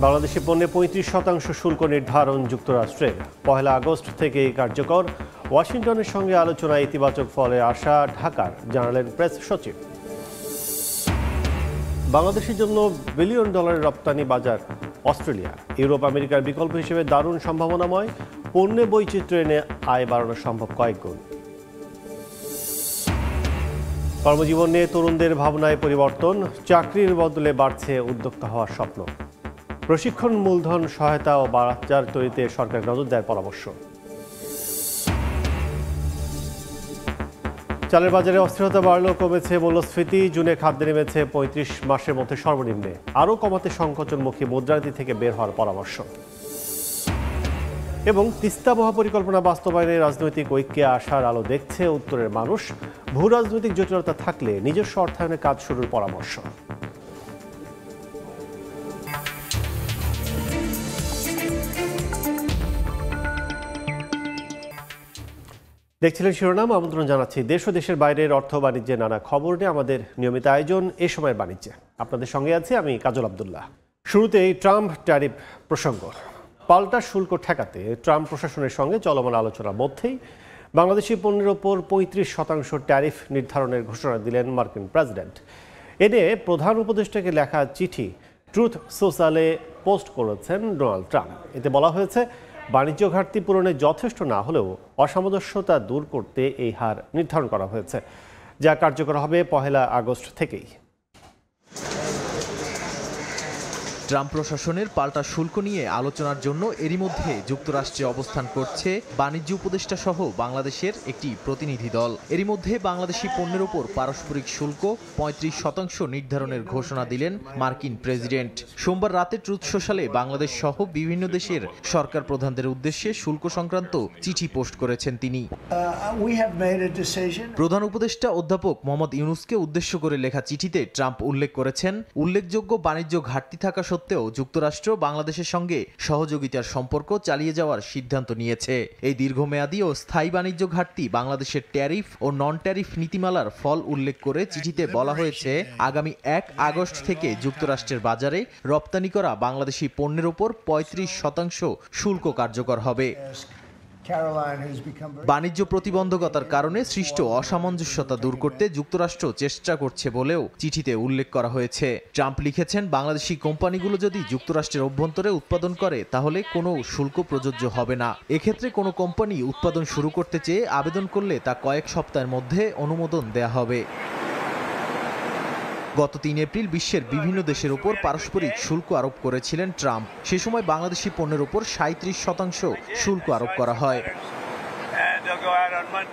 বাংলাদেশি পণ্যে ৩৫% শুল্ক নির্ধারণ যুক্তরাষ্ট্রের ১ আগস্ট থেকেই কার্যকর। ওয়াশিংটনের সঙ্গে আলোচনায় ইতিবাচক ফলে আশা ঢাকার, জানালেন প্রেস সচিব। বাংলাদেশের জন্য বিলিয়ন ডলারের রপ্তানি বাজার অস্ট্রেলিয়া। ইউরোপ আমেরিকার বিকল্প হিসেবে দারুণ সম্ভাবনাময়। পণ্যে বৈচিত্র্য এনে আয় বাড়ানো সম্ভব কয়েক গুণ। কর্মজীবন নিয়ে তরুণদের ভাবনায় পরিবর্তন, চাকরির বদলে বাড়ছে উদ্যোক্তা হওয়ার স্বপ্ন। প্রশিক্ষণ, মূলধন সহায়তা ও বাজার তৈরিতে সরকার নজর দেওয়ার পরামর্শ। চালের বাজারে অস্থিরতা বাড়লেও কমেছে মূল্যস্ফীতি। জুনে খাদ্যে নেমেছে ৩৫ মাসের মধ্যে সর্বনিম্নে। আরও কমাতে সংকোচনমুখী মুদ্রানীতি থেকে বের হওয়ার পরামর্শ। এবং তিস্তা মহাপরিকল্পনা বাস্তবায়নে রাজনৈতিক ঐক্যে আসার আলো দেখছে উত্তরের মানুষ। ভূ রাজনৈতিক জটিলতা থাকলে নিজস্ব অর্থায়নে কাজ শুরুর পরামর্শ। দেখছিলেন শিরোনাম। আমন্ত্রণ জানাচ্ছি দেশ ও দেশের বাইরের অর্থ বাণিজ্যের নানা খবর নিয়ে আমাদের নিয়মিত আয়োজন এ সময়ের বাণিজ্যে। আপনাদের সঙ্গে আছি আমি কাজল আব্দুল্লাহ। শুরুতেই ট্রাম্প ট্যারিফ প্রসঙ্গ। পাল্টা শুল্ক ঠেকাতে ট্রাম্প প্রশাসনের সঙ্গে চলমান আলোচনার মধ্যেই বাংলাদেশি পণ্যের ওপর ৩৫% ট্যারিফ নির্ধারণের ঘোষণা দিলেন মার্কিন প্রেসিডেন্ট। এনে প্রধান উপদেষ্টাকে লেখা চিঠি ট্রুথ সোশ্যালে পোস্ট করেছেন ডোনাল্ড ট্রাম্প। এতে বলা হয়েছে, বাণিজ্য ঘাটতি পূরণে যথেষ্ট না হলেও অসামঞ্জস্যতা দূর করতে এই হার নির্ধারণ করা হয়েছে, যা কার্যকর হবে ১ আগস্ট থেকেই। ট্রাম্প প্রশাসনের পাল্টা শুল্ক নিয়ে আলোচনার জন্য এরই মধ্যে যুক্তরাষ্ট্রে অবস্থান করছে বাণিজ্য উপদেষ্টা সহ বাংলাদেশের একটি প্রতিনিধি দল। এরই মধ্যে বাংলাদেশি পণ্যের ওপর পারস্পরিক শুল্ক ৩৫% নির্ধারণের ঘোষণা দিলেন মার্কিন প্রেসিডেন্ট। সোমবার রাতে ট্রুথ সোশ্যালে বাংলাদেশ সহ বিভিন্ন দেশের সরকার প্রধানদের উদ্দেশ্যে শুল্ক সংক্রান্ত চিঠি পোস্ট করেছেন তিনি। প্রধান উপদেষ্টা অধ্যাপক মোহাম্মদ ইউনুসকে উদ্দেশ্য করে লেখা চিঠিতে ট্রাম্প উল্লেখ করেছেন, উল্লেখযোগ্য বাণিজ্য ঘাটতি থাকা সত্ত্বেও যুক্তরাষ্ট্র বাংলাদেশের সঙ্গে সহযোগিতার সম্পর্ক চালিয়ে যাওয়ার সিদ্ধান্ত নিয়েছে। এই দীর্ঘমেয়াদী ও স্থায়ী বাণিজ্য ঘাটতি বাংলাদেশের ট্যারিফ ও নন ট্যারিফ নীতিমালার ফল উল্লেখ করে চিঠিতে বলা হয়েছে, আগামী ১ আগস্ট থেকে যুক্তরাষ্ট্রের বাজারে রপ্তানি করা বাংলাদেশি পণ্যের ওপর ৩৫% শুল্ক কার্যকর হবে। বাণিজ্য প্রতিবন্ধকতার কারণে সৃষ্ট অসামঞ্জস্যতা দূর করতে যুক্তরাষ্ট্র চেষ্টা করছে বলেও চিঠিতে উল্লেখ করা হয়েছে। ট্রাম্প লিখেছেন, বাংলাদেশি কোম্পানিগুলো যদি যুক্তরাষ্ট্রের অভ্যন্তরে উৎপাদন করে তাহলে কোনো শুল্ক প্রযোজ্য হবে না। এক্ষেত্রে কোনো কোম্পানি উৎপাদন শুরু করতে চেয়ে আবেদন করলে তা কয়েক সপ্তাহের মধ্যে অনুমোদন দেয়া হবে। গত ৩ এপ্রিল বিশ্বের বিভিন্ন দেশের উপর পারস্পরিক শুল্ক আরোপ করেছিলেন ট্রাম্প। সে সময় বাংলাদেশি পণ্যের উপর ৩৭% শুল্ক আরোপ করা হয়।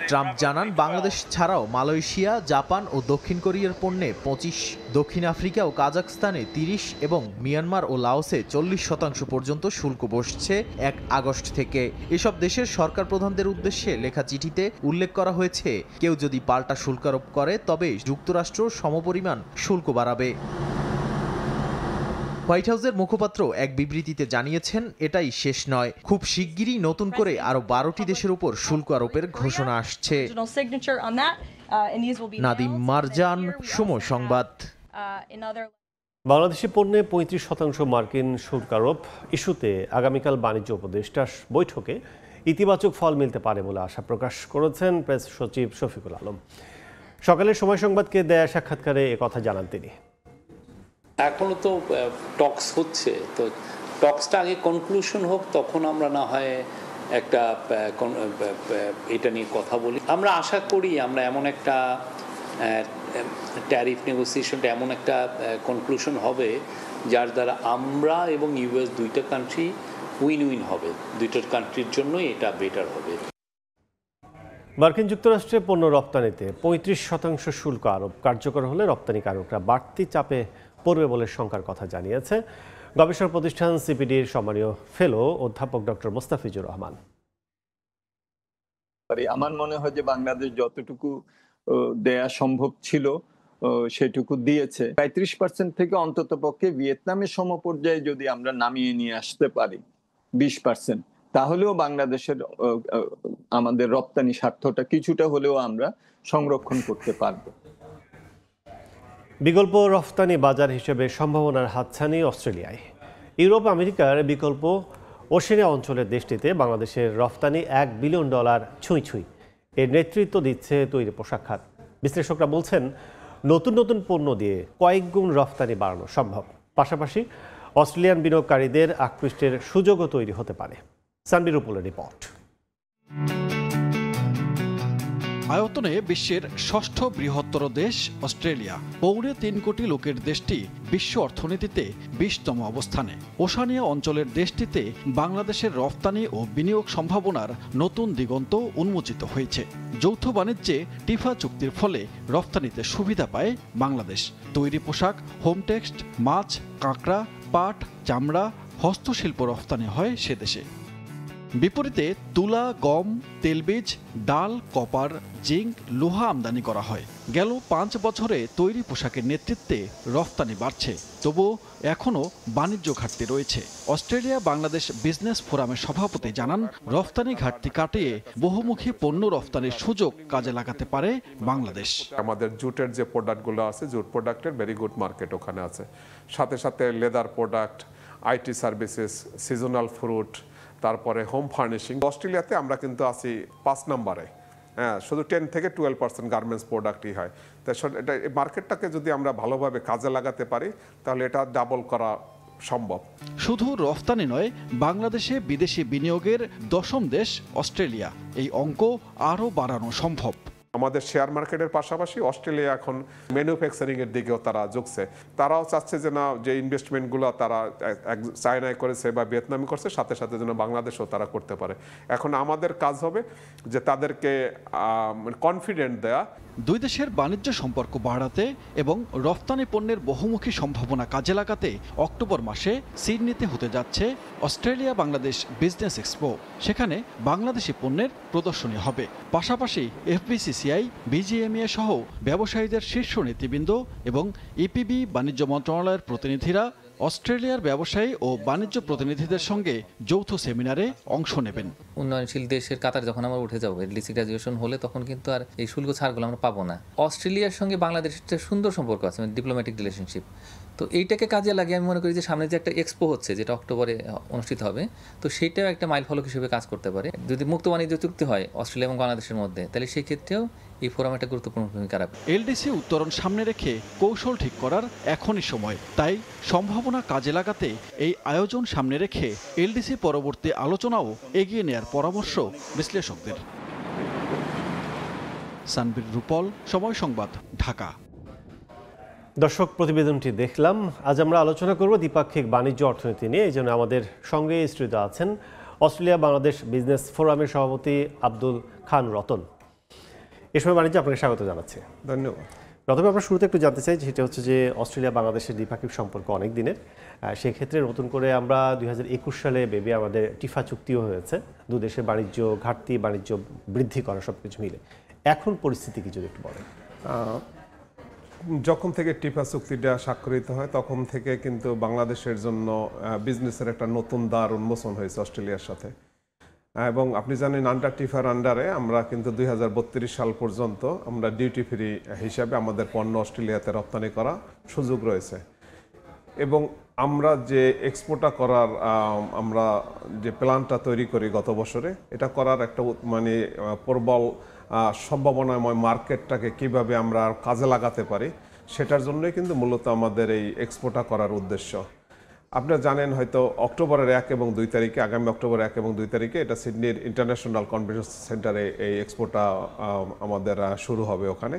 ট্রাম্প জানান, বাংলাদেশ ছাড়াও মালয়েশিয়া, জাপান ও দক্ষিণ কোরিয়ার পণ্যে ২৫, দক্ষিণ আফ্রিকা ও কাজাখস্তানে ৩০ এবং মিয়ানমার ও লাওসে ৪০% পর্যন্ত শুল্ক বসছে ১ আগস্ট থেকে। এসব দেশের সরকার প্রধানদের উদ্দেশ্যে লেখা চিঠিতে উল্লেখ করা হয়েছে, কেউ যদি পাল্টা শুল্ক আরোপ করে তবে যুক্তরাষ্ট্র সমপরিমাণ শুল্ক বাড়াবে। হোয়াইট হাউসের মুখপাত্র এক বিবৃতিতে জানিয়েছেন, এটাই শেষ নয়, খুব শিগগিরই নতুন করে আরও ১২টি দেশের উপর শুল্ক আরোপের ঘোষণা আসছে। নাদিম মারজান, সময় সংবাদ। বাংলাদেশি পণ্যে ৩৫% মার্কিন শুল্ক আরোপ ইস্যুতে আগামীকাল বাণিজ্য উপদেষ্টা বৈঠকে ইতিবাচক ফল মিলতে পারে বলে আশা প্রকাশ করেছেন প্রেস সচিব শফিকুল আলম। সকালে সময় সংবাদকে দেয়া সাক্ষাৎকারে একথা জানান তিনি। এখনো তো টক্স হচ্ছে, তো টক্সটা আগে কনক্লুশন হোক, তখন আমরা না হয় একটা এটা নিয়ে কথা বলি। আমরা আশা করি আমরা এমন একটা ট্যারিফ নেগোসিয়েশনটা এমন একটা কনক্লুশন হবে যার দ্বারা আমরা এবং ইউএস দুইটা কান্ট্রি উইন উইন হবে, দুইটার কান্ট্রির জন্যই এটা বেটার হবে। মার্কিন যুক্তরাষ্ট্রে পণ্য রপ্তানিতে ৩৫% শুল্ক আরোপ কার্যকর হলে রপ্তানিকারকরা বাড়তি চাপে পড়বে বলে শঙ্কার কথা জানিয়েছে গবেষণা প্রতিষ্ঠান সিপিডির সম্মানীয় ফেলো অধ্যাপক ডক্টর মোস্তাফিজুর রহমান। আমার মনে হয় যে বাংলাদেশ যতটুকু দেয়া সম্ভব ছিল সেটুকু দিয়েছে। ৩৫% থেকে অন্তত পক্ষে ভিয়েতনামের সমপর্যায়ে যদি আমরা নামিয়ে নিয়ে আসতে পারি 20%, তাহলেও বাংলাদেশের আমাদের রপ্তানি স্বার্থটা কিছুটা হলেও আমরা সংরক্ষণ করতে পারবো। বিকল্প রফতানি বাজার হিসেবে সম্ভাবনার হাতছানি অস্ট্রেলিয়ায়। ইউরোপ আমেরিকার বিকল্প ওশেনিয়া অঞ্চলের দেশটিতে বাংলাদেশের রফতানি $1 বিলিয়ন ছুঁই। এর নেতৃত্ব দিচ্ছে তৈরি পোশাক খাত। বিশ্লেষকরা বলছেন নতুন নতুন পণ্য দিয়ে কয়েক গুণ রফতানি বাড়ানো সম্ভব। পাশাপাশি অস্ট্রেলিয়ান বিনিয়োগকারীদের আকৃষ্টের সুযোগও তৈরি হতে পারে। সানবির রুপলের রিপোর্ট। আয়তনে বিশ্বের ষষ্ঠ বৃহত্তর দেশ অস্ট্রেলিয়া। পৌনে 3 কোটি লোকের দেশটি বিশ্ব অর্থনীতিতে 20তম অবস্থানে। ওশানিয়া অঞ্চলের দেশটিতে বাংলাদেশের রফতানি ও বিনিয়োগ সম্ভাবনার নতুন দিগন্ত উন্মোচিত হয়েছে। যৌথ বাণিজ্যে টিফা চুক্তির ফলে রফতানিতে সুবিধা পায় বাংলাদেশ। তৈরি পোশাক, হোম টেক্সট, মাছ, কাঁকড়া, পাট, চামড়া, হস্তশিল্প রফতানি হয় সে দেশে। বিপরীতে তুলা, গম, তেলবীজ, ডাল, কপার, জিঙ্ক, লোহা আমদানি করা হয়। গেল 5 বছরে তৈরি পোশাকের নেতৃত্বে রফতানি বাড়ছে, তবুও এখনও বাণিজ্য ঘাটতি রয়েছে। অস্ট্রেলিয়া বাংলাদেশ বিজনেস ফোরামের সভাপতি জানান, রফতানি ঘাটতি কাটিয়ে বহুমুখী পণ্য রফতানির সুযোগ কাজে লাগাতে পারে বাংলাদেশ। আমাদের জুটের যে প্রোডাক্টগুলো আছে, জুট প্রোডাক্টের ভেরি গুড মার্কেট ওখানে আছে। সাথে সাথে leather product, IT services, seasonal fruit, তারপরে হোম ফার্নিশিং। অস্ট্রেলিয়াতে আমরা কিন্তু আছি 5 নম্বরে। হ্যাঁ, শুধু 10 থেকে 12% গার্মেন্টস প্রোডাক্টই হয়। তাই এটা মার্কেটটাকে যদি আমরা ভালোভাবে কাজে লাগাতে পারি তাহলে এটা ডাবল করা সম্ভব। শুধু রফতানি নয়, বাংলাদেশে বিদেশি বিনিয়োগের 10ম দেশ অস্ট্রেলিয়া। এই অঙ্ক আরও বাড়ানো সম্ভব। আমাদের শেয়ার মার্কেটের পাশাপাশি অস্ট্রেলিয়া এখন ম্যানুফ্যাকচারিং এর দিকেও তারা ঝুঁকছে। তারাও চাচ্ছে যে না, যে ইনভেস্টমেন্টগুলো তারা চায়নায় করেছে বা ভিয়েতনামে করছে, সাথে সাথে যেন বাংলাদেশেও তারা করতে পারে। এখন আমাদের কাজ হবে যে তাদেরকে কনফিডেন্ট দেয়া। দুই দেশের বাণিজ্য সম্পর্ক বাড়াতে এবং রফতানি পণ্যের বহুমুখী সম্ভাবনা কাজে লাগাতে অক্টোবর মাসে সিডনিতে হতে যাচ্ছে অস্ট্রেলিয়া বাংলাদেশ বিজনেস এক্সপো। সেখানে বাংলাদেশি পণ্যের প্রদর্শনী হবে। পাশাপাশি এফবিসিসিআই, বিজিএমইএ সহ ব্যবসায়ীদের শীর্ষ নেতৃবৃন্দ এবং ইপিবি বাণিজ্য মন্ত্রণালয়ের প্রতিনিধিরা অস্ট্রেলিয়ার ব্যবসায়ী ও বাণিজ্য প্রতিনিধিদের সঙ্গে যৌথ সেমিনারে অংশ নেবেন। উন্নয়নশীল দেশের কাতারে যখন আমরা উঠে যাবো, এলডিসি গ্রাজুয়েশন হলে, তখন কিন্তু আর এই শুল্ক ছাড়গুলো আমরা পাবো না। অস্ট্রেলিয়ার সঙ্গে বাংলাদেশের একটা সুন্দর সম্পর্ক আছে, ডিপ্লোম্যাটিক রিলেশনশিপ। তো এইটাকে কাজে লাগিয়ে আমি মনে করি যে সামনে যে একটা এক্সপো হচ্ছে, যেটা অক্টোবরে অনুষ্ঠিত হবে, তো সেইটাও একটা মাইল ফলক হিসেবে কাজ করতে পারে। যদি মুক্ত বাণিজ্য চুক্তি হয় অস্ট্রেলিয়া এবং বাংলাদেশের মধ্যে, তাহলে সেই ক্ষেত্রেও এই ফোরাম একটা গুরুত্বপূর্ণ ভূমিকা রাখবে। এলডিসি উত্তরণ সামনে রেখে কৌশল ঠিক করার এখনই সময়। তাই সম্ভাবনা কাজে লাগাতে এই আয়োজন সামনে রেখে এলডিসি পরবর্তী আলোচনাও এগিয়ে নেয়ার পরামর্শ বিশ্লেষকদের। সানবির রুপল, সময় সংবাদ, ঢাকা। দর্শক, প্রতিবেদনটি দেখলাম। আজ আমরা আলোচনা করব দ্বিপাক্ষিক বাণিজ্য অর্থনীতি নিয়ে। এই জন্য আমাদের সঙ্গে স্টুডিওতে আছেন অস্ট্রেলিয়া বাংলাদেশ বিজনেস ফোরামের সভাপতি আব্দুল খান রতন। এ সময় বাণিজ্যে আপনাকে স্বাগত জানাচ্ছি। ধন্যবাদ। প্রথমে আমরা শুরুতে একটু জানতে চাই, সেটা হচ্ছে যে অস্ট্রেলিয়া বাংলাদেশের দ্বিপাক্ষিক সম্পর্ক অনেক দিনের। সেক্ষেত্রে নতুন করে আমরা 2021 সালে বেবি আমাদের টিফা চুক্তিও হয়েছে, দু দেশের বাণিজ্য ঘাটতি, বাণিজ্য বৃদ্ধি করা সবকিছু মিলে। এখন পরিস্থিতি কি যদি একটু বলেন? যখন থেকে টিফা চুক্তিটা স্বাক্ষরিত হয় তখন থেকে কিন্তু বাংলাদেশের জন্য বিজনেসের একটা নতুন দ্বার উন্মোচন হয়েছে অস্ট্রেলিয়ার সাথে। এবং আপনি জানেন, আন্ডার টিফার আন্ডারে আমরা কিন্তু 2032 সাল পর্যন্ত আমরা ডিউটি ফ্রি হিসাবে আমাদের পণ্য অস্ট্রেলিয়াতে রপ্তানি করা সুযোগ রয়েছে। এবং আমরা যে এক্সপোর্টটা করার আমরা যে প্ল্যানটা তৈরি করি গত বছরে, এটা করার একটা মানে প্রবল সম্ভাবনাময় মার্কেটটাকে কিভাবে আমরা কাজে লাগাতে পারি, সেটার জন্যই কিন্তু মূলত আমাদের এই এক্সপোর্টটা করার উদ্দেশ্য। আপনারা জানেন হয়তো অক্টোবরের 1 এবং 2 তারিখে, আগামী অক্টোবর 1 এবং 2 তারিখে এটা সিডনির ইন্টারন্যাশনাল কনভেনশন সেন্টারে এই এক্সপোটা আমাদের শুরু হবে। ওখানে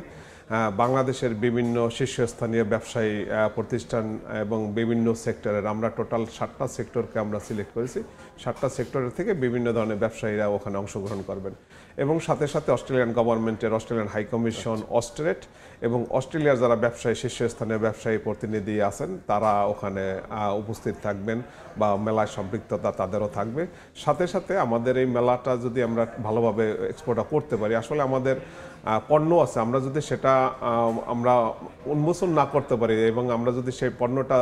বাংলাদেশের বিভিন্ন শীর্ষস্থানীয় ব্যবসায়ী প্রতিষ্ঠান এবং বিভিন্ন সেক্টরের, আমরা টোটাল 7টা সেক্টরকে আমরা সিলেক্ট করেছি। 7টা সেক্টরের থেকে বিভিন্ন ধরনের ব্যবসায়ীরা ওখানে অংশগ্রহণ করবেন। এবং সাথে সাথে অস্ট্রেলিয়ান গভর্নমেন্টের, অস্ট্রেলিয়ান হাই কমিশন, অস্ট্রেট এবং অস্ট্রেলিয়ার যারা ব্যবসায়ী, শীর্ষস্থানীয় ব্যবসায়ী প্রতিনিধি আছেন, তারা ওখানে উপস্থিত থাকবেন বা মেলায় সম্পৃক্ততা তাদেরও থাকবে। সাথে সাথে আমাদের এই মেলাটা যদি আমরা ভালোভাবে এক্সপোর্টটা করতে পারি, আসলে আমাদের পণ্য আছে, আমরা যদি সেটা আমরা উন্মোচন না করতে পারি এবং আমরা যদি সেই পণ্যটা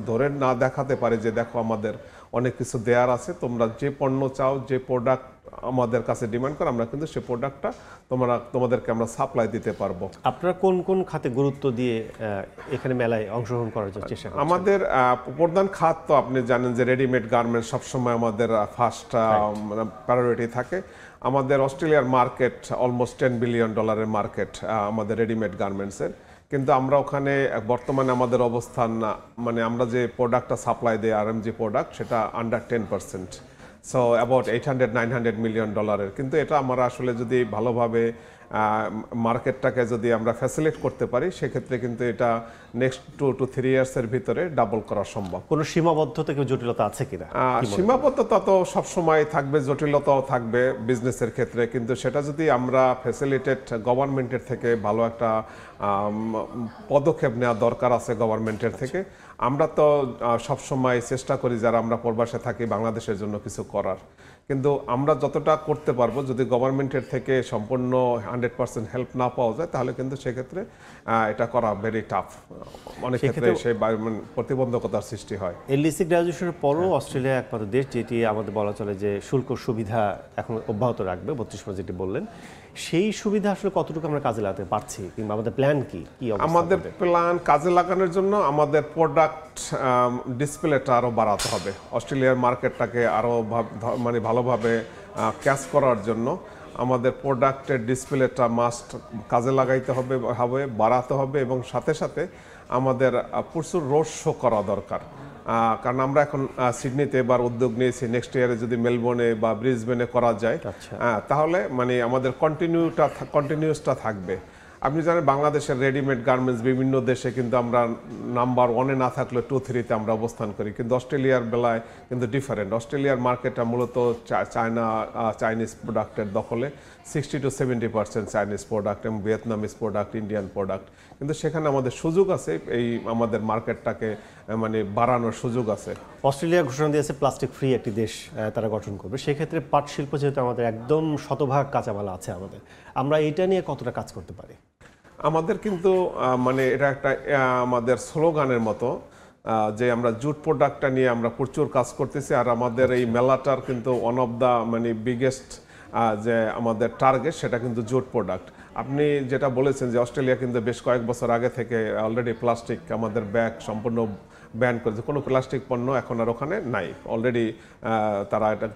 ধরে না দেখাতে পারি যে দেখো আমাদের অনেক কিছু দেয়ার আছে, তোমরা যে পণ্য চাও, যে প্রোডাক্ট আমাদের কাছে ডিমান্ড করে আমরা কিন্তু সেই প্রোডাক্টটা তোমাদেরকে আমরা সাপ্লাই দিতে পারবো। আপনারা কোন কোন খাতে গুরুত্ব দিয়ে এখানে মেলায় অংশগ্রহণ করার জন্য চেষ্টা করছেন? আমাদের প্রধান খাত তো আপনি জানেন যে রেডিমেড গার্মেন্টস সবসময় আমাদের ফার্স্ট প্রায়োরিটি থাকে। আমাদের অস্ট্রেলিয়ার মার্কেট অলমোস্ট $10 বিলিয়ন মার্কেট আমাদের রেডিমেড গার্মেন্টসের, কিন্তু আমরা ওখানে বর্তমানে আমাদের অবস্থান মানে আমরা যে প্রোডাক্টটা সাপ্লাই দিই RMG প্রোডাক্ট সেটা আন্ডার 10%, সো অ্যাবাউট $800-900 মিলিয়ন। কিন্তু এটা আমরা আসলে যদি ভালোভাবে মার্কেটটাকে যদি আমরা ফ্যাসিলিটেট করতে পারি সেক্ষেত্রে কিন্তু এটা নেক্সট 2 to 3 ইয়ার্সের ভিতরে ডাবল করা সম্ভব। কোনো সীমাবদ্ধতা কেউ জটিলতা আছে কিনা? সীমাবদ্ধতা তো সবসময় থাকবে, জটিলতাও থাকবে বিজনেসের ক্ষেত্রে, কিন্তু সেটা যদি আমরা ফ্যাসিলিটেট গভর্নমেন্টের থেকে ভালো একটা পদক্ষেপ নেওয়া দরকার আছে গভর্নমেন্টের থেকে। আমরা তো সবসময় চেষ্টা করি যারা আমরা প্রবাসে থাকি বাংলাদেশের জন্য কিছু করার, কিন্তু আমরা যতটা করতে পারবো যদি গভর্নমেন্টের থেকে সম্পূর্ণ 100% হেল্প না পাওয়া যায় তাহলে কিন্তু সেক্ষেত্রে এটা করা ভেরি টাফ, অনেক ক্ষেত্রে সেই প্রতিবন্ধকতার সৃষ্টি হয়। LDC গ্র্যাজুয়েশনের পরও অস্ট্রেলিয়া একমাত্র দেশ যেটি আমাদের বলা চলে যে শুল্ক সুবিধা এখন অব্যাহত রাখবে 32% যেটি বললেন, সেই সুবিধা আসলে কতটুকু আমরা কাজে লাগাতে পারছি কিংবা আমাদের প্ল্যান কি? আমাদের প্ল্যান কাজে লাগানোর জন্য আমাদের প্রোডাক্ট ডিসপ্লেটা আরও বাড়াতে হবে, অস্ট্রেলিয়ার মার্কেটটাকে আরও মানে ভালোভাবে ক্যাচ করার জন্য আমাদের প্রোডাক্টের ডিসপ্লেটা মাস্ট কাজে লাগাইতে হবে, বাড়াতে হবে, এবং সাথে সাথে আমাদের প্রচুর রোড শো করা দরকার। কারণ আমরা এখন সিডনিতে এবার উদ্যোগ নিয়েছি, নেক্সট ইয়ারে যদি মেলবোর্নে বা ব্রিসবেনে করা যায় তাহলে মানে আমাদের কন্টিনিউসটা থাকবে। আপনি জানেন বাংলাদেশের রেডিমেড গার্মেন্টস বিভিন্ন দেশে কিন্তু আমরা নাম্বার 1-এ না থাকলে 2-3-তে আমরা অবস্থান করি, কিন্তু অস্ট্রেলিয়ার বেলায় কিন্তু ডিফারেন্ট। অস্ট্রেলিয়ার মার্কেটটা মূলত চাইনিজ প্রোডাক্টের দখলে, 60 to 70% চাইনিজ প্রোডাক্ট এবং ভিয়েতনামিজ প্রোডাক্ট, ইন্ডিয়ান প্রোডাক্ট, কিন্তু সেখানে আমাদের সুযোগ আছে এই আমাদের মার্কেটটাকে মানে বাড়ানোর সুযোগ আছে। অস্ট্রেলিয়া ঘোষণা দিয়েছে প্লাস্টিক ফ্রি একটি দেশ তারা গঠন করবে, সেক্ষেত্রে পাট শিল্প যেহেতু আমাদের একদম শতভাগ কাঁচামাল আছে আমরা এটা নিয়ে কতটা কাজ করতে পারি? আমাদের কিন্তু মানে এটা একটা আমাদের স্লোগানের মতো যে আমরা জুট প্রোডাক্টটা নিয়ে আমরা প্রচুর কাজ করতেছি, আর আমাদের এই মেলাটার কিন্তু ওয়ান অফ দ্য মানে বিগেস্ট যে আমাদের টার্গেট সেটা কিন্তু জুট প্রোডাক্ট। আপনি যেটা বলেছেন যে অস্ট্রেলিয়া কিন্তু বেশ কয়েক বছর আগে থেকে অলরেডি প্লাস্টিক আমাদের ব্যাগ সম্পূর্ণ ব্যান করেছে, কোনো প্লাস্টিক পণ্য এখন আর ওখানে নাই অলরেডি।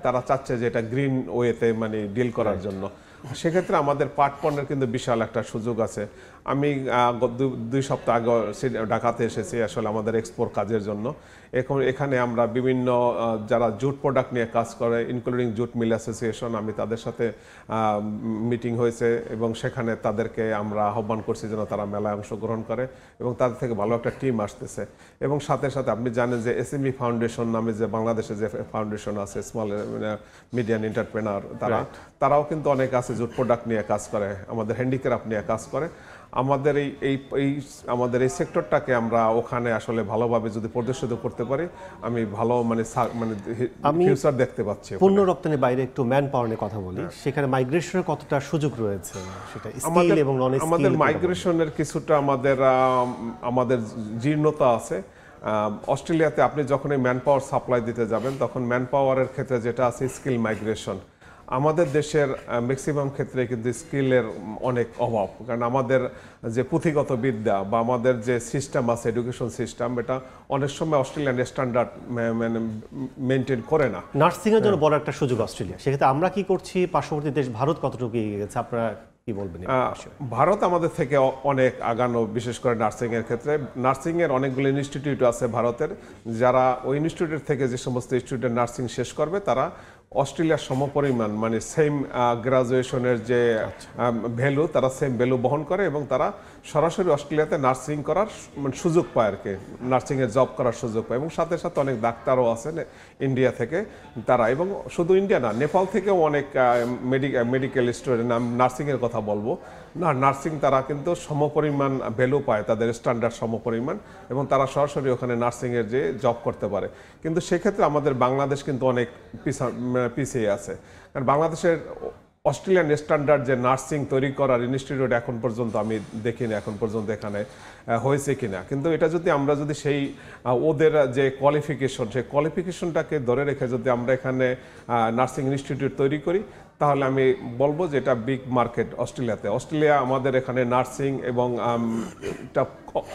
তারা চাচ্ছে যে এটা গ্রিন ওয়েতে মানে ডিল করার জন্য। সেক্ষেত্রে আমাদের পাট পণ্যের কিন্তু বিশাল একটা সুযোগ আছে। আমি 2 সপ্তাহ আগে ঢাকাতে এসেছি আসলে আমাদের এক্সপোর কাজের জন্য। এখানে আমরা বিভিন্ন যারা জুট প্রোডাক্ট নিয়ে কাজ করে ইনক্লুডিং জুট মিল অ্যাসোসিয়েশন, আমি তাদের সাথে মিটিং হয়েছে এবং সেখানে তাদেরকে আমরা আহ্বান করছি যেন তারা মেলায় অংশগ্রহণ করে, এবং তাদের থেকে ভালো একটা টিম আসতেছে। এবং সাথে সাথে আপনি জানেন যে SME ফাউন্ডেশন নামে যে বাংলাদেশে যে ফাউন্ডেশন আছে, স্মল মিডিয়াম এন্টারপ্রেনার, তারাও কিন্তু অনেক আছে জুট প্রোডাক্ট নিয়ে কাজ করে, আমাদের হ্যান্ডিক্রাফট নিয়ে কাজ করে। আমাদের আমাদের এই সেক্টরটাকে আমরা ওখানে আসলে ভালোভাবে যদি প্রদর্শিত করতে পারি আমি ভালো মানে ফিউচার দেখতে পাচ্ছি। পণ্য রপ্তানির বাইরে একটু ম্যান পাওয়ার নিয়ে কথা বলি, সেখানে মাইগ্রেশনের কতটা সুযোগ রয়েছে? সেটা স্কিল এবং নন স্কিল। আমাদের মাইগ্রেশনের কিছুটা আমাদের জীর্ণতা আছে। অস্ট্রেলিয়াতে আপনি যখন এই ম্যান পাওয়ার সাপ্লাই দিতে যাবেন তখন ম্যান পাওয়ারের ক্ষেত্রে যেটা আছে স্কিল মাইগ্রেশন, আমাদের দেশের ম্যাক্সিমাম ক্ষেত্রে কিন্তু স্কিলের অনেক অভাব, কারণ আমাদের যে পুঁথিগত বিদ্যা বা আমাদের যে সিস্টেম আছে এডুকেশন সিস্টেম, এটা অনেক সময় অস্ট্রেলিয়ান স্ট্যান্ডার্ড মানে মেনটেন করে না। নার্সিংয়ের জন্য বড় একটা সুযোগ অস্ট্রেলিয়া, সেক্ষেত্রে আমরা কি করছি? পার্শ্ববর্তী দেশ ভারত কতটুকু এগিয়ে গেছে আপনারা কি বলবেন? ভারত আমাদের থেকে অনেক আগানো, বিশেষ করে নার্সিংয়ের ক্ষেত্রে। নার্সিংয়ের অনেকগুলো ইনস্টিটিউট আছে ভারতের, যারা ওই ইনস্টিটিউট থেকে যে সমস্ত স্টুডেন্ট নার্সিং শেষ করবে তারা অস্ট্রেলিয়ার সমপরিমাণ মানে সেম গ্রাজুয়েশনের যে ভ্যালু, তারা সেম ভ্যালু বহন করে এবং তারা সরাসরি অস্ট্রেলিয়াতে নার্সিং করার সুযোগ পায়, আর কি নার্সিংয়ের জব করার সুযোগ পায়। এবং সাথে সাথে অনেক ডাক্তারও আছেন ইন্ডিয়া থেকে তারা, এবং শুধু ইন্ডিয়া না, নেপাল থেকেও অনেক মেডিকেল স্টুডেন্ট, নার্সিংয়ের কথা বলবো না, নার্সিং তারা কিন্তু সমপরিমাণ ভ্যালু পায়, তাদের স্ট্যান্ডার্ড সমপরিমাণ, এবং তারা সরাসরি ওখানে নার্সিংয়ের যে জব করতে পারে। কিন্তু সেক্ষেত্রে আমাদের বাংলাদেশ কিন্তু অনেক পিছিয়ে আছে, কারণ বাংলাদেশের অস্ট্রেলিয়ান স্ট্যান্ডার্ড যে নার্সিং তৈরি করার ইনস্টিটিউট এখন পর্যন্ত আমি দেখিনি এখন পর্যন্ত এখানে হয়েছে কিনা। কিন্তু এটা যদি আমরা যদি সেই ওদের যে কোয়ালিফিকেশন, সেই কোয়ালিফিকেশনটাকে ধরে রেখে যদি আমরা এখানে নার্সিং ইনস্টিটিউট তৈরি করি তাহলে আমি বলবো যে এটা বিগ মার্কেট অস্ট্রেলিয়াতে। অস্ট্রেলিয়া আমাদের এখানে নার্সিং এবং এটা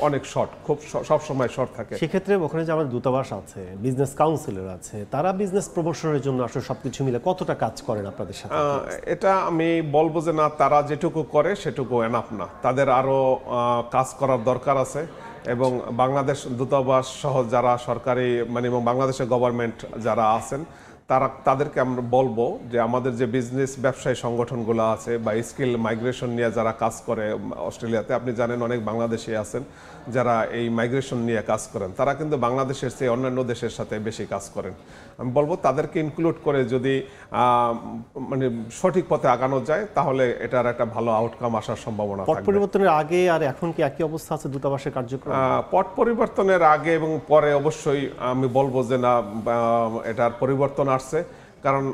অনেক শর্ট, খুব সবসময় শর্ট থাকে। সেক্ষেত্রে ওখানে যে আমাদের দূতাবাস আছে, বিজনেস কাউন্সিলর আছে, তারা বিজনেস প্রমোশনের জন্য আসলে সবকিছু মিলে কতটা কাজ করেন আপনাদের সাথে? এটা আমি বলবো যে না, তারা যেটুকু করে সেটুকু এনাফ না, তাদের আরো কাজ করার দরকার আছে। এবং বাংলাদেশ দূতাবাস সহ যারা সরকারি এবং বাংলাদেশের গভর্নমেন্ট যারা আছেন তাদেরকে আমরা বলবো যে আমাদের যে বিজনেস ব্যবসায়ী সংগঠনগুলো আছে বা স্কিল মাইগ্রেশন নিয়ে যারা কাজ করে অস্ট্রেলিয়াতে, আপনি জানেন অনেক বাংলাদেশি আছেন যারা এই মাইগ্রেশন নিয়ে কাজ করেন, তারা কিন্তু বাংলাদেশের চেয়ে অন্যান্য দেশের সাথে বেশি কাজ করেন। আমি বলবো তাদেরকে ইনক্লুড করে যদি সঠিক পথে আগানো যায় তাহলে এটার একটা ভালো আউটকাম আসার সম্ভাবনা পট থাকবে। পরিবর্তনের আগে আর এখন কি একই অবস্থা আছে দূতাবাসের কার্যক্রম? পট পরিবর্তনের আগে এবং পরে অবশ্যই আমি বলবো যে না, এটার পরিবর্তন আসছে। কারণ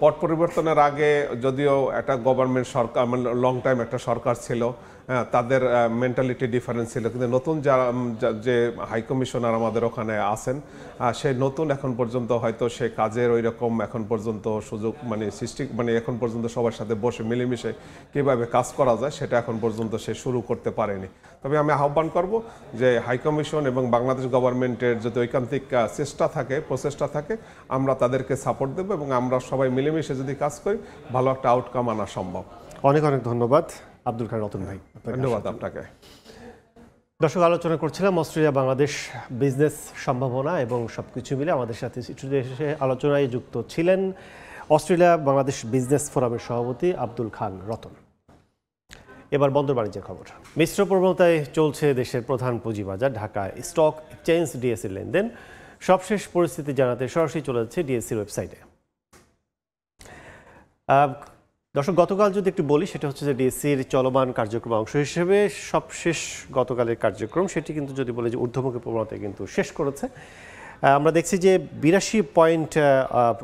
পট পরিবর্তনের আগে যদিও একটা গভর্নমেন্ট সরকার, লং টাইম একটা সরকার ছিল, তাদের মেন্টালিটি ডিফারেন্স ছিল, কিন্তু নতুন যে হাই কমিশনার আমাদের ওখানে আছেন, সে নতুন এখন পর্যন্ত হয়তো সে কাজের ওই রকম এখন পর্যন্ত সুযোগ সৃষ্টি এখন পর্যন্ত সবার সাথে বসে মিলেমিশে কীভাবে কাজ করা যায় সেটা এখন পর্যন্ত সে শুরু করতে পারেনি। তবে আমি আহ্বান করব যে হাই কমিশন এবং বাংলাদেশ গভর্নমেন্টের যদি ঐকান্তিক প্রচেষ্টা থাকে, আমরা তাদেরকে সাপোর্ট দেবো এবং আমরা সবাই মিলেমিশে যদি কাজ করি ভালো একটা আউটকাম আনা সম্ভব। অনেক অনেক ধন্যবাদ আব্দুল খান রতন ভাই। ধন্যবাদ আপনাকে। দর্শক, আলোচনা করছিলাম অস্ট্রেলিয়া বাংলাদেশ বিজনেস সম্ভাবনা এবং সবকিছু মিলে। আমাদের সাথে এসে আলোচনায় যুক্ত ছিলেন অস্ট্রেলিয়া বাংলাদেশ বিজনেস ফোরামের সভাপতি আব্দুল খান রতন। এবার বন্দর বাণিজ্যের খবর। মিশ্র প্রবণতায় চলছে দেশের প্রধান পুঁজিবাজার ঢাকায় স্টক এক্সচেঞ্জ ডিএসসির লেনদেন। সবশেষ পরিস্থিতি জানাতে সরাসরি চলে যাচ্ছে ডিএসসির ওয়েবসাইটে। দর্শক, গতকাল যদি একটু বলি, সেটা হচ্ছে যে ডিএসসির চলমান কার্যক্রম অংশ হিসেবে সবশেষ গতকালের কার্যক্রম সেটি কিন্তু যদি বলি যে ঊর্ধ্বমুখী প্রবণতায় কিন্তু শেষ করেছে। আমরা দেখছি যে 82 পয়েন্ট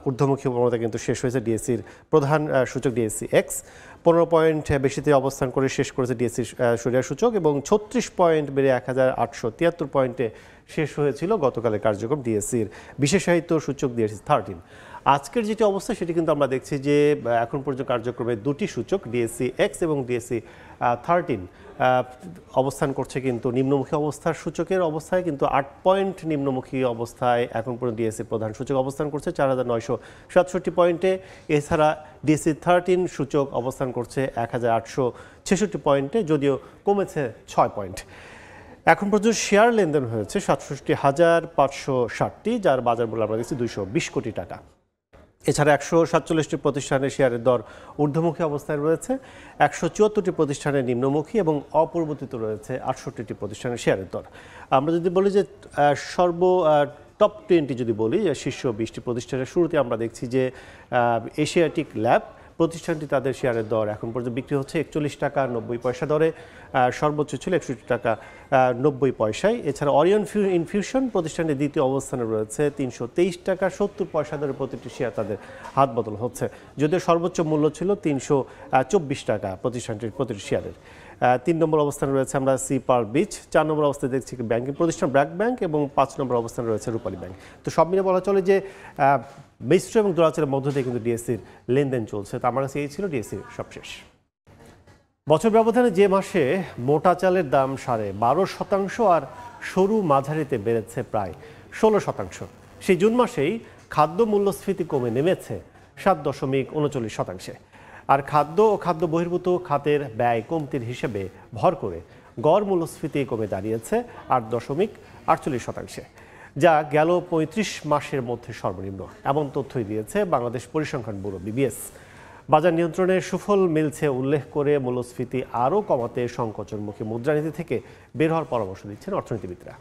ঊর্ধ্বমুখী প্রবণতা কিন্তু শেষ হয়েছে ডিএসসির প্রধান সূচক ডিএসসি এক্স। 15 পয়েন্ট বেশিতে অবস্থান করে শেষ করেছে ডিএসসির সরিয়া সূচক এবং 36 পয়েন্ট বেড়ে 1873 পয়েন্টে শেষ হয়েছিল গতকালের কার্যক্রম ডিএসসির বিশেষায়িত সূচক ডিএসসি 13। আজকের যেটি অবস্থা সেটি কিন্তু আমরা দেখছি যে এখন পর্যন্ত কার্যক্রমে দুটি সূচক ডিএসসি এক্স এবং ডিএসসি 13 অবস্থান করছে কিন্তু নিম্নমুখী অবস্থার সূচকের অবস্থায়, কিন্তু 8 পয়েন্ট নিম্নমুখী অবস্থায় এখন পর্যন্ত ডিএসসি প্রধান সূচক অবস্থান করছে 4967 পয়েন্টে। এছাড়া ডিএসসি 13 সূচক অবস্থান করছে 1866 পয়েন্টে, যদিও কমেছে 6 পয়েন্ট। এখন পর্যন্ত শেয়ার লেনদেন হয়েছে 67,560টি, যার বাজার মূল্য আমরা দেখছি 220 কোটি টাকা। এছাড়া 147টি প্রতিষ্ঠানের শেয়ারের দর ঊর্ধ্বমুখী অবস্থায় রয়েছে, 174টি প্রতিষ্ঠানের নিম্নমুখী এবং অপরিবর্তিত রয়েছে 68টি প্রতিষ্ঠানের শেয়ারের দর। আমরা যদি বলি যে টপ 20 যদি বলি, শীর্ষ 20টি প্রতিষ্ঠানের শুরুতে আমরা দেখছি যে এশিয়াটিক ল্যাব প্রতিষ্ঠানটি তাদের শেয়ারের দর এখন পর্যন্ত বিক্রি হচ্ছে 41 টাকা 90 পয়সা দরে, সর্বোচ্চ ছিল 61 টাকা 90 পয়সায়। এছাড়া অরিয়ন ইনফিউশন প্রতিষ্ঠানটি দ্বিতীয় অবস্থানে রয়েছে 323 টাকা 70 পয়সা দরে প্রতিটি শেয়ার তাদের হাত বদল হচ্ছে, যদিও সর্বোচ্চ মূল্য ছিল 324 টাকা প্রতিষ্ঠানটির প্রতিটি শেয়ারের। 3 নম্বর অবস্থানে রয়েছে আমরা সি পার বিচ, 4 নম্বর অবস্থায় দেখছি ব্যাংকিং প্রতিষ্ঠান ব্র্যাক ব্যাংক এবং 5 নম্বর অবস্থানে রয়েছে রূপালী ব্যাংক। তো সব মিলে বলা চলে যে মিশ্র এবং দোলাচলের মধ্য দিয়ে কিন্তু ডিএসসির লেনদেন চলছে। তো আমার কাছে এই ছিল ডিএসসির সবশেষ। বছর ব্যবধানে যে মাসে মোটা চালের দাম 12.5% আর সরু মাঝারিতে বেড়েছে প্রায় 16%, সেই জুন মাসেই খাদ্য মূল্যস্ফীতি কমে নেমেছে 7.39%। আর খাদ্য ও খাদ্য বহির্ভূত খাতের ব্যয় কমতির হিসেবে ভর করে গড় মূল্যস্ফীতি কমে দাঁড়িয়েছে 8.48%, যা গেল 35 মাসের মধ্যে সর্বনিম্ন। এমন তথ্যই দিয়েছে বাংলাদেশ পরিসংখ্যান ব্যুরো বিবিএস। বাজার নিয়ন্ত্রণের সুফল মিলছে উল্লেখ করে মূল্যস্ফীতি আরও কমাতে সংকোচনমুখী মুদ্রানীতি থেকে বের হওয়ার পরামর্শ দিচ্ছেন অর্থনীতিবিদরা।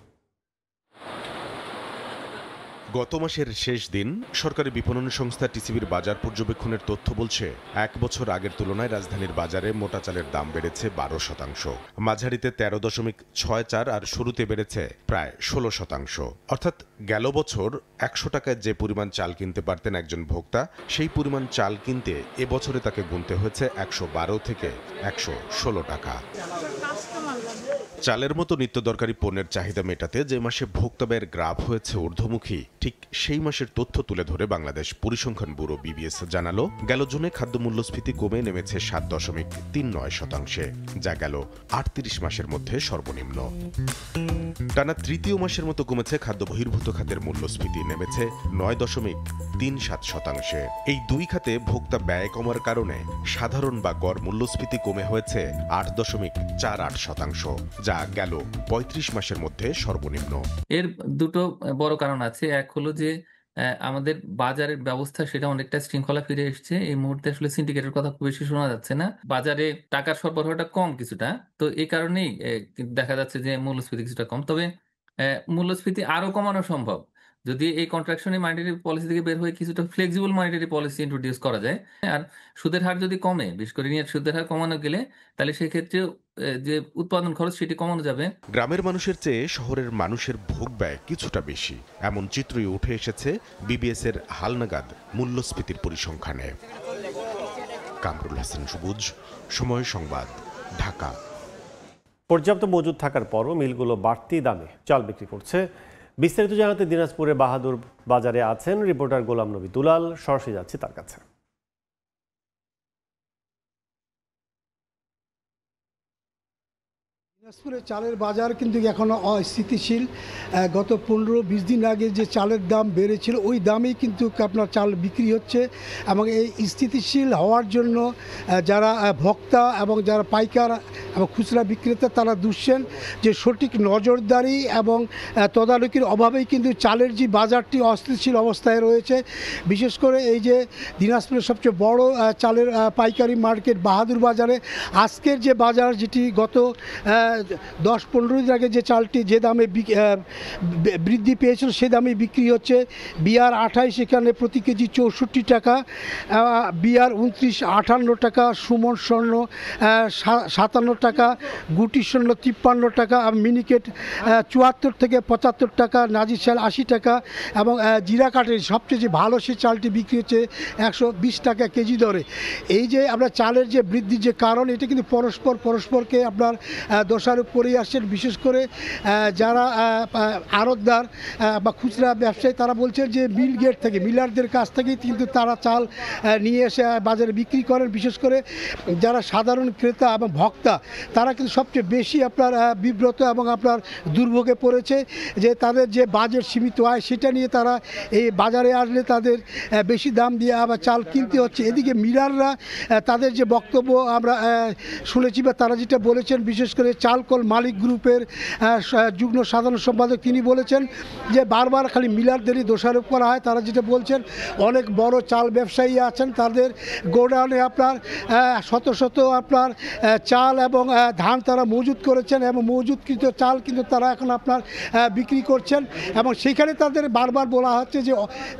গত মাসের শেষ দিন সরকারি বিপণন সংস্থা টিসিবির বাজার পর্যবেক্ষণের তথ্য বলছে 1 বছর আগের তুলনায় রাজধানীর বাজারে মোটা চালের দাম বেড়েছে 12%, মাঝারিতে 13.64 আর সরুতে বেড়েছে প্রায় 16%। অর্থাৎ গেল বছর 100 টাকায় যে পরিমাণ চাল কিনতে পারতেন একজন ভোক্তা, সেই পরিমাণ চাল কিনতে এবছরে তাকে গুনতে হয়েছে 112 থেকে 116 টাকা। চালের মতো নিত্য দরকারি পণ্যের চাহিদা মেটাতে যে মাসে ভোক্তা ব্যয়ের গ্রাফ হয়েছে ঊর্ধ্বমুখী, ঠিক সেই মাসের তথ্য তুলে ধরে বাংলাদেশ পরিসংখ্যান ব্যুরো BBS জানালো, গেল জুনে খাদ্য মূল্যস্ফীতি কমে নেমেছে 7.39%, যা গেল 38 মাসের মধ্যে সর্বনিম্ন। টানা তৃতীয় মাসের মতো কমেছে খাদ্য বহির্ভূত খাতের মূল্যস্ফীতি, নেমেছে 9.37%। এই দুই খাতে ভোক্তা ব্যয় কমার কারণে সাধারণ বা গড় মূল্যস্ফীতি কমে হয়েছে 8.48%, যা গেল 35 মাসের মধ্যে সর্বনিম্ন। এর দুটো বড় কারণ আছে। এক হলো যে আমাদের বাজারের ব্যবস্থা সেটা অনেকটা শৃঙ্খলা ফিরে এসেছে। এই মুহূর্তে আসলে সিন্ডিকেটের কথা খুব বেশি শোনা যাচ্ছে না। বাজারে টাকার সরবরাহটা কম কিছুটা, তো এই কারণেই দেখা যাচ্ছে যে মূল্যস্ফীতি কিছুটা কম। তবে মূল্যস্ফীতি আরো কমানো সম্ভব যদি এই কন্ট্রাকশনারি মনিটারি পলিসি থেকে বের হয়ে কিছুটা ফ্লেক্সিবল মনিটারি পলিসি ইন্ট্রোডিউস করা যায়। আর সুদের হার যদি কমে, বিশেষ করে ঋণের সুদের হার কমানো গেলে, তাহলে সেক্ষেত্রে যে উৎপাদন খরচ সেটি কমানো যাবে। গ্রামের মানুষের চেয়ে শহরের মানুষের ভোগ ব্যয় কিছুটা বেশি, এমন চিত্রই উঠে এসেছে BBS এর হালনাগাদ মূল্যস্ফীতির পরিসংখ্যানে। কামরুল হাসান সবুজ, সময় সংবাদ, ঢাকা। পর্যাপ্ত মজুদ থাকার পরও মিলগুলো বাড়তি দামে চাল বিক্রি করছে। বিস্তারিত জানাতে দিনাজপুরের বাহাদুর বাজারে আছেন রিপোর্টার গোলাম নবী দুলাল। সরাসরি যাচ্ছি তার কাছে। দিনাজপুরের চালের বাজার কিন্তু এখনও অস্থিতিশীল। গত 15-20 দিন আগে যে চালের দাম বেড়েছিল ওই দামেই কিন্তু আপনার চাল বিক্রি হচ্ছে, এবং এই স্থিতিশীল হওয়ার জন্য যারা ভোক্তা এবং যারা পাইকার এবং খুচরা বিক্রেতা তারা দুষছেন যে সঠিক নজরদারি এবং তদারকির অভাবেই কিন্তু চালের যে বাজারটি অস্থিতিশীল অবস্থায় রয়েছে। বিশেষ করে এই যে দিনাজপুরের সবচেয়ে বড় চালের পাইকারি মার্কেট বাহাদুর বাজারে আজকের যে বাজার, যেটি গত 10-15 দিন আগে যে চালটি যে দামে বৃদ্ধি পেয়েছিল সে দামে বিক্রি হচ্ছে। BR 28 এখানে প্রতি কেজি 64 টাকা, BR 29 58 টাকা, সুমন স্বর্ণ 57 টাকা, গুটি স্বর্ণ 53 টাকা, মিনিকেট 74 থেকে 75 টাকা, নাজির চাল 80 টাকা, এবং জিরা কাঠের সবচেয়ে যে ভালো সে চালটি বিক্রি হচ্ছে 120 টাকা কেজি দরে। এই যে আমরা চালের যে বৃদ্ধির যে কারণ, এটা কিন্তু পরস্পরকে আপনার দোষারোপ করে আসছেন। বিশেষ করে যারা আড়তদার বা খুচরা ব্যবসায়ী তারা বলছেন যে মিল গেট থেকে, মিলারদের কাছ থেকেই কিন্তু তারা চাল নিয়ে এসে বাজারে বিক্রি করেন। বিশেষ করে যারা সাধারণ ক্রেতা এবং ভোক্তা তারা কিন্তু সবচেয়ে বেশি আপনার বিব্রত এবং আপনার দুর্ভোগে পড়েছে, যে তাদের যে বাজেট সীমিত আয় সেটা নিয়ে তারা এই বাজারে আসলে তাদের বেশি দাম দিয়ে আবার চাল কিনতে হচ্ছে। এদিকে মিলাররা তাদের যে বক্তব্য আমরা শুনেছি বা তারা যেটা বলেছেন, বিশেষ করে চালকল মালিক গ্রুপের যুগ্ম সাধারণ সম্পাদক তিনি বলেছেন যে বারবার খালি মিলারদেরই দোষারোপ করা হয়। তারা যেটা বলছেন, অনেক বড় চাল ব্যবসায়ী আছেন, তাদের গোডাউনে আপনার শত আপনার চাল এবং ধান তারা মজুত করেছেন, এবং মজুতকৃত চাল কিন্তু তারা এখন আপনার বিক্রি করছেন, এবং সেখানে তাদের বারবার বলা হচ্ছে যে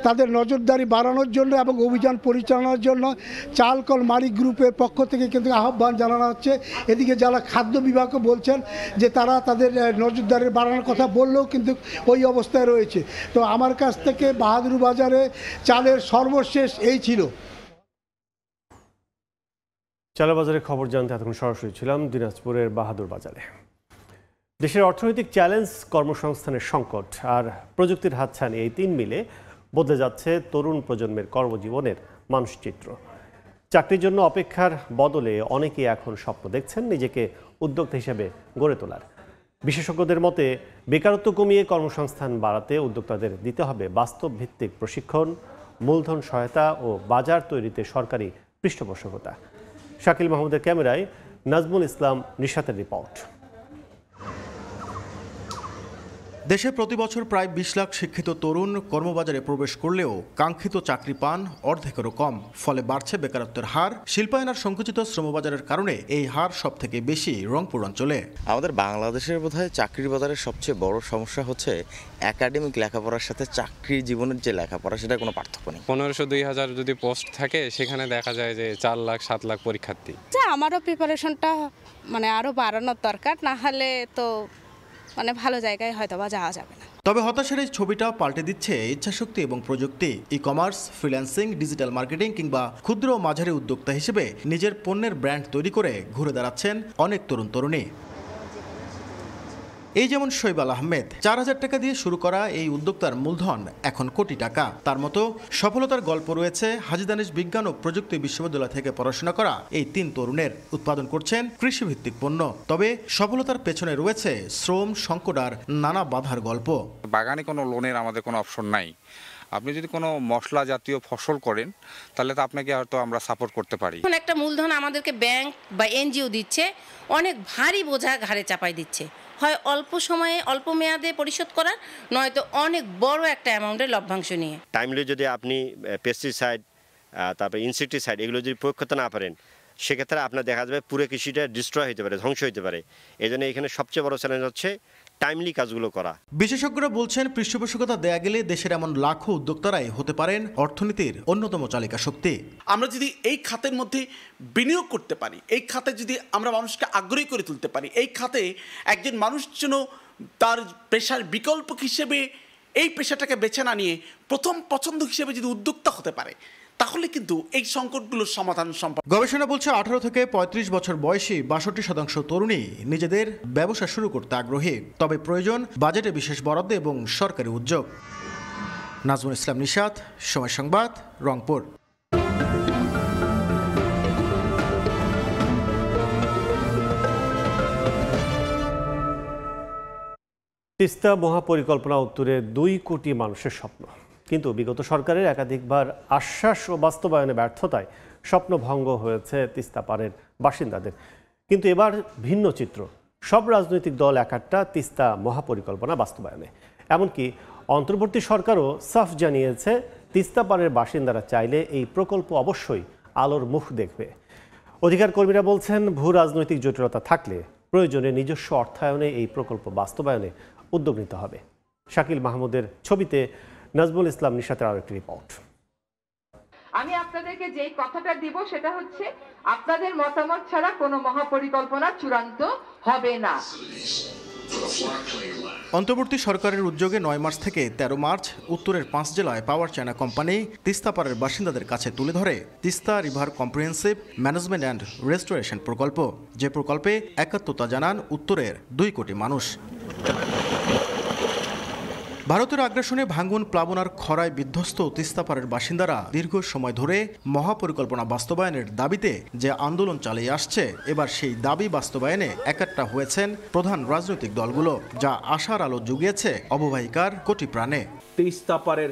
তাদের নজরদারি বাড়ানোর জন্য এবং অভিযান পরিচালনার জন্য চালকল মালিক গ্রুপের পক্ষ থেকে কিন্তু আহ্বান জানানো হচ্ছে। এদিকে যারা খাদ্য বিভাগও বলছেন যে তারা তাদের নজরদারি বাড়ানোর কথা বললেও কিন্তু ওই অবস্থায় রয়েছে। তো আমার কাছ থেকে বাহাদুর বাজারে চালের সর্বশেষ এই ছিল। চালের বাজারের খবর জানতে এতক্ষণ সরাসরি ছিলাম দিনাজপুরের বাহাদুর বাজারে। দেশের অর্থনৈতিক চ্যালেঞ্জ, কর্মসংস্থানের সংকট আর প্রযুক্তির হাতছানি, এই তিন মিলে বদলে যাচ্ছে তরুণ প্রজন্মের কর্মজীবনের মানসচিত্র। চাকরির জন্য অপেক্ষার বদলে অনেকেই এখন স্বপ্ন দেখছেন নিজেকে উদ্যোক্তা হিসেবে গড়ে তোলার। বিশেষজ্ঞদের মতে বেকারত্ব কমিয়ে কর্মসংস্থান বাড়াতে উদ্যোক্তাদের দিতে হবে বাস্তব ভিত্তিক প্রশিক্ষণ, মূলধন সহায়তা ও বাজার তৈরিতে সরকারি পৃষ্ঠপোষকতা। শাকিল মাহমুদের ক্যামেরায় নাজমুল ইসলাম নিশাতের রিপোর্ট। দেশে প্রতি বছর প্রায় 20 লাখ শিক্ষিত তরুণ কর্মবাজারে প্রবেশ করলেও কাঙ্ক্ষিত চাকরি পান অর্ধেকেরও কম। ফলে বাড়ছে বেকারত্বের হার। শিল্পায়নের সংকুচিত শ্রমবাজারের কারণে এই হার সবথেকে বেশি রংপুর অঞ্চলে। আমাদের বাংলাদেশের বোধহয় চাকরির বাজারের সবচেয়ে বড় সমস্যা হচ্ছে একাডেমিক লেখাপড়ার সাথে চাকরি জীবনের যে লেখাপড়া সেটা কোনো পার্থক্য নেই। 1500-2000 যদি পোস্ট থাকে সেখানে দেখা যায় যে 4 লাখ 7 লাখ পরীক্ষার্থী। আমারও প্রিপারেশনটা আরো বাড়ানোর দরকার, না হলে তো ভালো জায়গায় হয়তো বা যাওয়া যাবে না। তবে হতাশার এই ছবিটা পাল্টে দিচ্ছে ইচ্ছাশক্তি এবং প্রযুক্তি। E commerce, freelancing, digital marketing কিংবা ক্ষুদ্র ও মাঝারি উদ্যোক্তা হিসেবে নিজের পণ্যের ব্র্যান্ড তৈরি করে ঘুরে দাঁড়াচ্ছেন অনেক তরুণ তরুণী। এই যেমন শৈবাল আহমেদ। 4,000 টাকা দিয়ে শুরু করা এই উদ্যোক্তার মূলধন এখন কোটি টাকা। তার মতো সফলতার গল্প রয়েছে হাজী দানেশ বিজ্ঞান ও প্রযুক্তি বিশ্ববিদ্যালয় থেকে পড়াশোনা করা এই 3 তরুণের। উৎপাদন করছেন কৃষিভিত্তিক পণ্য, তবে সফলতার পেছনে রয়েছে শ্রম সংকট আর নানা বাধার গল্প। বাগানে কোনো লোনের আমাদের কোনো অপশন নাই। আপনি যদি কোনো মশলা জাতীয় ফসল করেন তাহলে তো আপনাকে হয়তো আমরা সাপোর্ট করতে পারি। এখন একটা মূলধন আমাদেরকে ব্যাংক বা এনজিও দিচ্ছে, অনেক ভারী বোঝা ঘাড়ে চাপাই দিচ্ছে, হয় অল্প সময়ে অল্প মেয়াদে পরিশোধ করার, নয়তো অনেক বড় একটা অ্যামাউন্টের লভ্যাংশ নিয়ে। টাইমলি যদি আপনি পেস্টিসাইড তারপরে ইনসেক্টিসাইড এগুলো যদি প্রয়োগ করতে না পারেন, সেক্ষেত্রে আপনার দেখা যাবে পুরো কৃষিটা ডিস্ট্রয় হতে পারে, ধ্বংস হতে পারে। এই জন্য এখানে সবচেয়ে বড় চ্যালেঞ্জ হচ্ছে টাইমলি কাজগুলো করা। বিশেষজ্ঞরা বলছেন পৃষ্ঠপোষকতা দেয়া গেলে দেশের এমন লাখো উদ্যোক্তারাই হতে পারেন অর্থনীতির অন্যতম চালিকা শক্তি। আমরা যদি এই খাতের মধ্যে বিনিয়োগ করতে পারি, এই খাতে যদি আমরা মানুষকে আগ্রহী করে তুলতে পারি, এই খাতে একজন মানুষ যেন তার পেশার বিকল্প হিসেবে এই পেশাটাকে বেছে না নিয়ে প্রথম পছন্দ হিসেবে যদি উদ্যোক্তা হতে পারে, তাহলে কিন্তু এই সংকটগুলোর সমাধান সম্ভব। গবেষণা বলছে 18 থেকে 35 বছর বয়সী 62% তরুণী নিজেদের ব্যবসা শুরু করতে আগ্রহী, তবে প্রয়োজন বাজেটে বিশেষ বরাদ্দ এবং সরকারি উদ্যোগ। নাজমুল ইসলাম নিশাত, সময় সংবাদ, রংপুর। তিস্তা মহাপরিকল্পনা উত্তরে 2 কোটি মানুষের স্বপ্ন, কিন্তু বিগত সরকারের একাধিকবার আশ্বাস ও বাস্তবায়নে ব্যর্থতায় স্বপ্নভঙ্গ হয়েছে তিস্তা পাড়ের বাসিন্দাদের। কিন্তু এবার ভিন্ন চিত্র। সব রাজনৈতিক দল একাট্টা তিস্তা মহাপরিকল্পনা বাস্তবায়নে। এমনকি অন্তর্বর্তী সরকারও সাফ জানিয়েছে তিস্তা পাড়ের বাসিন্দারা চাইলে এই প্রকল্প অবশ্যই আলোর মুখ দেখবে। অধিকার কর্মীরা বলছেন, ভূ রাজনৈতিক জটিলতা থাকলে প্রয়োজনে নিজস্ব অর্থায়নে এই প্রকল্প বাস্তবায়নে উদ্যোগ নিতে হবে। শাকিল মাহমুদের ছবিতে নাজমুল ইসলাম নিশাতের আরেকটি রিপোর্ট। আমি আপনাদেরকে যেই কথাটা দিব সেটা হচ্ছে, আপনাদের মতামত ছাড়া কোনো মহাপরিকল্পনা চূড়ান্ত হবে না। অন্তর্বর্তী সরকারের উদ্যোগে 9 মার্চ থেকে 13 মার্চ উত্তরের 5 জেলায় পাওয়ার চায়না কোম্পানি তিস্তা পাড়ের বাসিন্দাদের কাছে তুলে ধরে Teesta river comprehensive management and restoration প্রকল্প, যে প্রকল্পে একাত্মতা জানান উত্তরের 2 কোটি মানুষ। ভারতের আগ্রাসনে ভাঙন, প্লাবন আর খরায় বিধ্বস্ত তিস্তাপাড়ের বাসিন্দারা দীর্ঘ সময় ধরে মহাপরিকল্পনা বাস্তবায়নের দাবিতে যে আন্দোলন চালিয়ে আসছে, এবার সেই দাবি বাস্তবায়নে একাট্টা হয়েছেন প্রধান রাজনৈতিক দলগুলো, যা আশার আলো জুগিয়েছে অববাহিকার কোটি প্রাণে। তিস্তাপাড়ের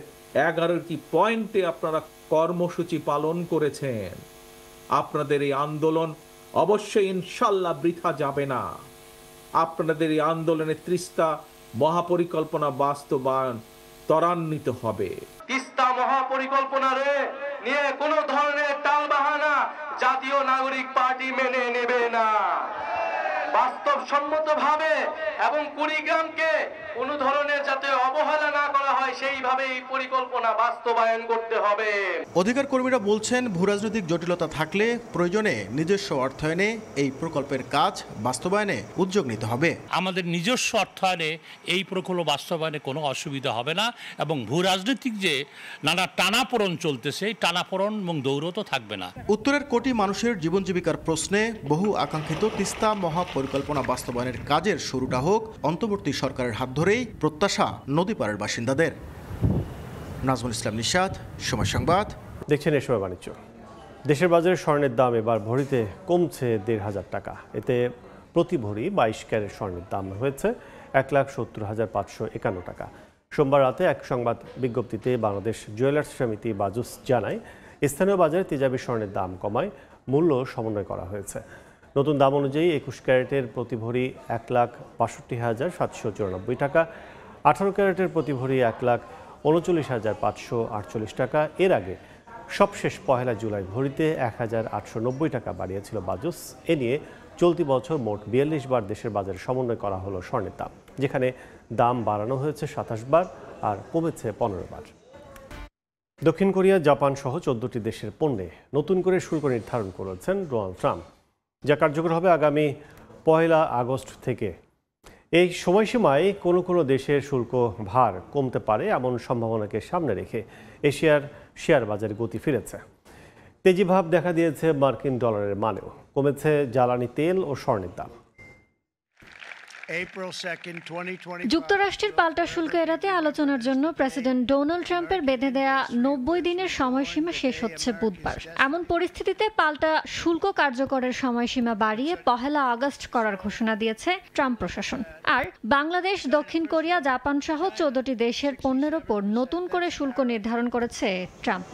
11টি পয়েন্টে আপনারা কর্মসূচি পালন করেছেন। আপনাদের এই আন্দোলন অবশ্যই ইনশাল্লাহ বৃথা যাবে না। আপনাদের এই আন্দোলনে তিস্তা মহাপরিকল্পনা বাস্তবায়ন ত্বরান্বিত হবে। তিস্তা মহাপরিকল্পনারে নিয়ে কোনো ধরনের টালবাহানা জাতীয় নাগরিক পার্টি মেনে নেবে না। বাস্তবসম্মতভাবে এবং কুড়িগ্রামকে কোনো ধরনের যাতে অবহেলা না করা হয় সেইভাবে এই পরিকল্পনা বাস্তবায়ন করতে হবে। অধিকার কর্মীরা বলছেন, ভূরাজনৈতিক জটিলতা থাকলে প্রয়োজনে নিজস্ব অর্থায়নে এই প্রকল্পের কাজ বাস্তবায়নে উদ্যোগ নিতে হবে। আমাদের নিজস্ব অর্থায়নে এই প্রকল্প বাস্তবায়নে কোনো অসুবিধা হবে না, এবং ভূরাজনৈতিক যে নানা টানাপোড়ন চলতেছে এই টানাপোড়ন এবং দৌড়ও তো থাকবে না। উত্তরের কোটি মানুষের জীবন জীবিকার প্রশ্নে বহু আকাঙ্ক্ষিত তিস্তা মহাপরিকল্পনা বাস্তবায়নের কাজের শুরুটা হোক অন্তর্বর্তী সরকারের হাত ধরেই প্রত্যাশা নদীপাড়ের বাসিন্দাদের। নাজমুল ইসলাম নিশাত, সময় সংবাদ। দেখছেন এ সময় বাণিজ্য। দেশের বাজারে স্বর্ণের দাম এবার ভরিতে কমছে 1,500 টাকা। এতে প্রতি ভরি 22 ক্যারেট স্বর্ণের দাম হয়েছে 1,70,551 টাকা। সোমবার রাতে এক সংবাদ বিজ্ঞপ্তিতে বাংলাদেশ জুয়েলার্স সমিতি বাজুস জানায়, স্থানীয় বাজারে তেজাবি স্বর্ণের দাম কমায় মূল্য সমন্বয় করা হয়েছে। নতুন দাম অনুযায়ী 21 ক্যারেটের প্রতি ভরি 1,62,794 টাকা, 18 ক্যারেটের প্রতি ভরি 1,39,548 টাকা। এর আগে সবশেষ 1 জুলাই ভরিতে 1,890 টাকা বাড়িয়েছিল বাজুস। এ নিয়ে চলতি বছর মোট 42 বার দেশের বাজারে সমন্বয় করা হলো স্বর্ণের দাম, যেখানে দাম বাড়ানো হয়েছে 27 বার আর কমেছে 15 বার। দক্ষিণ কোরিয়া, জাপান সহ 14টি দেশের পণ্যে নতুন করে শুল্ক নির্ধারণ করেছেন ডোনাল্ড ট্রাম্প, যা কার্যকর হবে আগামী 1 আগস্ট থেকে। এই সময়সীমায় কোনো কোনো দেশের শুল্ক ভার কমতে পারে এমন সম্ভাবনাকে সামনে রেখে এশিয়ার শেয়ার বাজারে গতি ফিরেছে। তেজিভাব দেখা দিয়েছে মার্কিন ডলারের মানেও, কমেছে জ্বালানি তেল ও স্বর্ণের দাম। যুক্তরাষ্ট্রের পাল্টা শুল্ক এড়াতে আলোচনার জন্য প্রেসিডেন্ট ডোনাল্ড ট্রাম্পের বেঁধে দেয়া 90 দিনের সময়সীমা শেষ হচ্ছে বুধবার। এমন পরিস্থিতিতে পাল্টা শুল্ক কার্যকরের সময়সীমা বাড়িয়ে 1 আগস্ট করার ঘোষণা দিয়েছে ট্রাম্প প্রশাসন। আর বাংলাদেশ, দক্ষিণ কোরিয়া, জাপান সহ 14টি দেশের পণ্যের ওপর নতুন করে শুল্ক নির্ধারণ করেছে ট্রাম্প।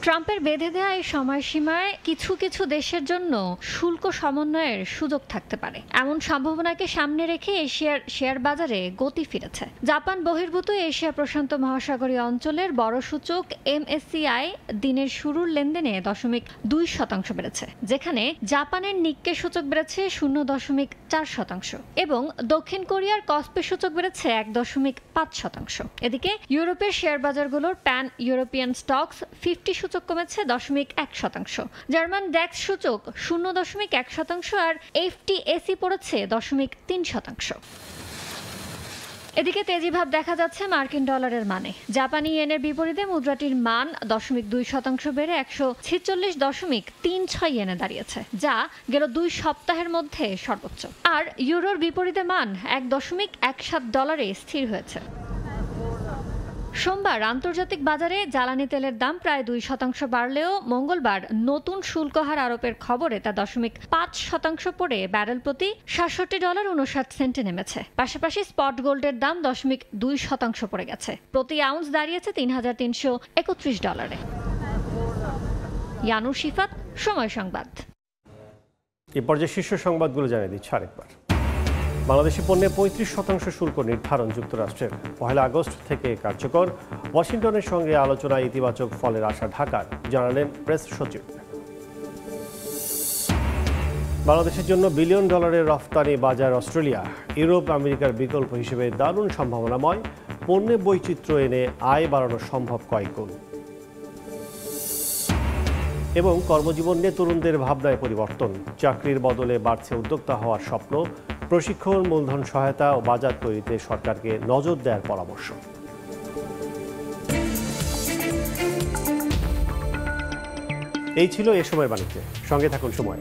ট্রাম্পের বেঁধে দেয়া এই সময়সীমায় কিছু কিছু দেশের জন্য শুল্ক সমন্বয়ের সুযোগ থাকতে পারে। এমন সম্ভাবনাকে সামনে রেখে এশিয়ার শেয়ার বাজারে গতি ফিরেছে। জাপান বহির্ভূত এশিয়া প্রশান্ত মহাসাগরীয় অঞ্চলের বড় সূচক MSCI দিনের শুরুর লেনদেনে 0.2% বেড়েছে, যেখানে জাপানের নিক্কে সূচক বেড়েছে 0.4% এবং দক্ষিণ কোরিয়ার কসপি সূচক বেড়েছে 1.5%। এদিকে ইউরোপের শেয়ার বাজারগুলোর প্যান ইউরোপিয়ান স্টকস 50 সূচক কমেছে 0.1%, জার্মান ড্যাক্স সূচক 0.1% আর FTSE পড়েছে 0.3%। এদিকে তেজিভাব দেখা যাচ্ছে মার্কিন ডলারের মানে। জাপানি ইয়েনের বিপরীতে মুদ্রাটির মান 0.2% বেড়ে 146.36 ইয়েনে দাঁড়িয়েছে, যা গেল 2 সপ্তাহের মধ্যে সর্বোচ্চ। আর ইউরোর বিপরীতে মান $1.17 স্থির হয়েছে। সোমবার আন্তর্জাতিক বাজারে জ্বালানি তেলের দাম প্রায় 2% বাড়লেও মঙ্গলবার নতুন শুল্ক হার আরোপের খবরে তা 0.5% পড়ে ব্যারেল প্রতি $67.59 নেমেছে। পাশাপাশি স্পট গোল্ডের দাম 0.2% পড়ে গেছে, প্রতি আউন্স দাঁড়িয়েছে $3,331। ইয়ানুর শিফাত, সময় সংবাদ। এই পর্যায়ে শীর্ষ সংবাদগুলো জানিয়ে দিচ্ছি আরেকবার। বাংলাদেশি পণ্যে 35% শুল্ক নির্ধারণ যুক্তরাষ্ট্রের 1 আগস্ট থেকে কার্যকর। ওয়াশিংটনের সঙ্গে আলোচনায় ইতিবাচক ফলের আশা ঢাকার, জানালেন প্রেস সচিব। বাংলাদেশের জন্য $1 বিলিয়ন রফতানি বাজার অস্ট্রেলিয়া। ইউরোপ আমেরিকার বিকল্প হিসেবে দারুণ সম্ভাবনাময়। পণ্যে বৈচিত্র্য এনে আয় বাড়ানো সম্ভব কয়েক গুণ। এবং কর্মজীবন নিয়ে তরুণদের ভাবনায় পরিবর্তন। চাকরির বদলে বাড়ছে উদ্যোক্তা হওয়ার স্বপ্ন। প্রশিক্ষণ, মূলধন সহায়তা ও বাজার তৈরিতে সরকারকে নজর দেওয়ার পরামর্শ। এই ছিল এ সময়ের বাণিজ্যে। সঙ্গে থাকুন সময়।